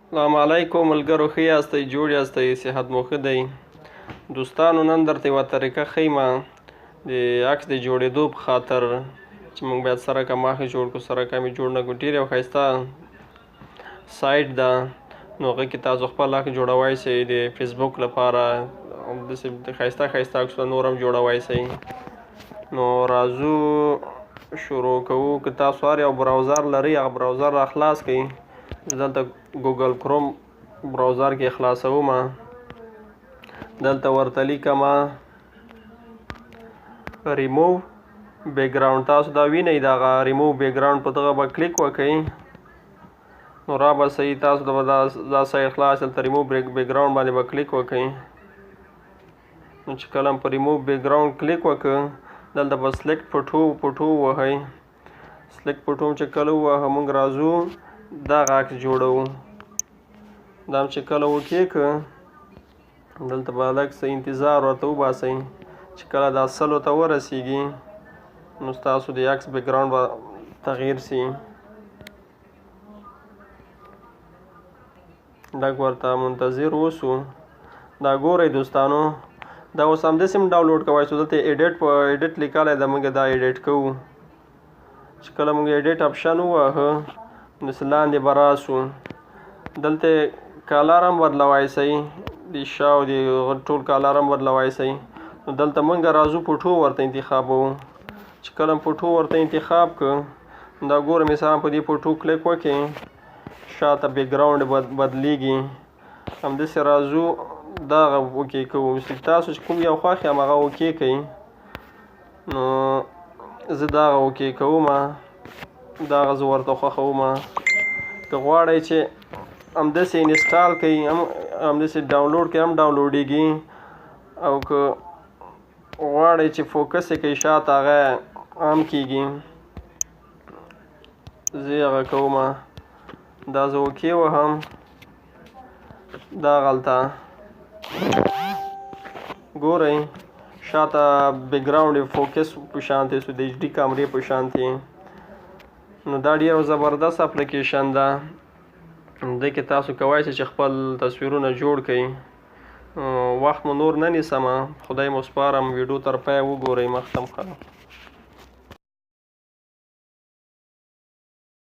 السلام علیکم ملګرو، ښه یاستئ؟ جوړ یاستئ؟ صحت مو ښه دی؟ دوستانو، نن درته یوه طریقه ښیم د عکس د جوړېدو په خاطر چې موږ باید سرک هماغه جوړ کړو. سرک مې جوړ نه کړو. ډېر یو ښایسته سایټ ده، نو هغه کې تاسو خپل عکس جوړوی شئ د فیسبوک لپاره. همداسې ښایسته ښایسته عکسونه نور هم جوړوی شئ. نو راځو شروع کوو. که تاسو هر یو براوزر لرئ، هغه براوزر را خلاص کړئ. دلته ګوګل کروم براوزر کې خلاصوم. دلته ورته لیکم ریموو بیکګراوند. تاسو دا وینئ، دغه ریموو بیکګراوند په دغه به کلیک وکړئ، نو را به صحیح تاسو ته به دا سایډ خلاص. دلته ریموو بیکګراوند باندې به کلیک وکړئ. نو چې کله په ریموو بیکګراوند کلیک وکړ، دلته به سلیکټ فوټو ووهئ. سلیکټ فوټو چې کله ووهه، موږ راځو دغه عکس جوړوو. دا چې کله اوکې کړ، دلته به لږ څه انتظار ورته وباسئ. چې کله دا 100 ته ورسیږي، نو ستاسو د عکس بیکګراوند به تغییر سي. لږ ورته منتظر اوسو. دا ګورئ دوستانو، دا اوس همداسې هم ډاونلوډ کوی شو. دلته ایډیټ لیکلی ده، موږ دا ایډیټ کوو. چې کله موږ ایډیټ اپشن ووهه، داسې لاندې به راسو. دلته کالر هم بدلوی شئ، د شا او د ټول کالر هم بدلوی شئ. نو دلته موږ راځو فوټو ورته انتخابوو. چې کله فوټو ورته انتخاب کړ، دا ګوره مثلا په دې فوټو کلیک وکړئ، شاته بیکګراوند بدلیږي. همداسې راځو دغه اوکې کوو. تاسو چې کوم یو خوښ یم هغه اوکې کړئ. نو زه دغه اوکې کوم، دغه زه ورته خوښوم. که غواړئ چې همداسې انسټال کړئ، همداسې ډاونلوډ کړئ، هم ډاونلوډېږي. او که غواړئ چې فوکس یې کړئ شاته، هغه هم کېږي. زه هغه کوم. دا زه اوکې وهم. دغلته ګورئ شاته بیکګراوند یې فوکس په شانتې سو، د ایچ ډي کامرې په شانتې. نو دا ډېر زبردست اپلیکیشن ده. دې کې تاسو کولی شئ چې خپل تصویرونه جوړ کړئ. وخت مو نور نه نیسم، خدای مو سپارم. ویډیو تر پایه وګورئ. مخ ته مو ښه.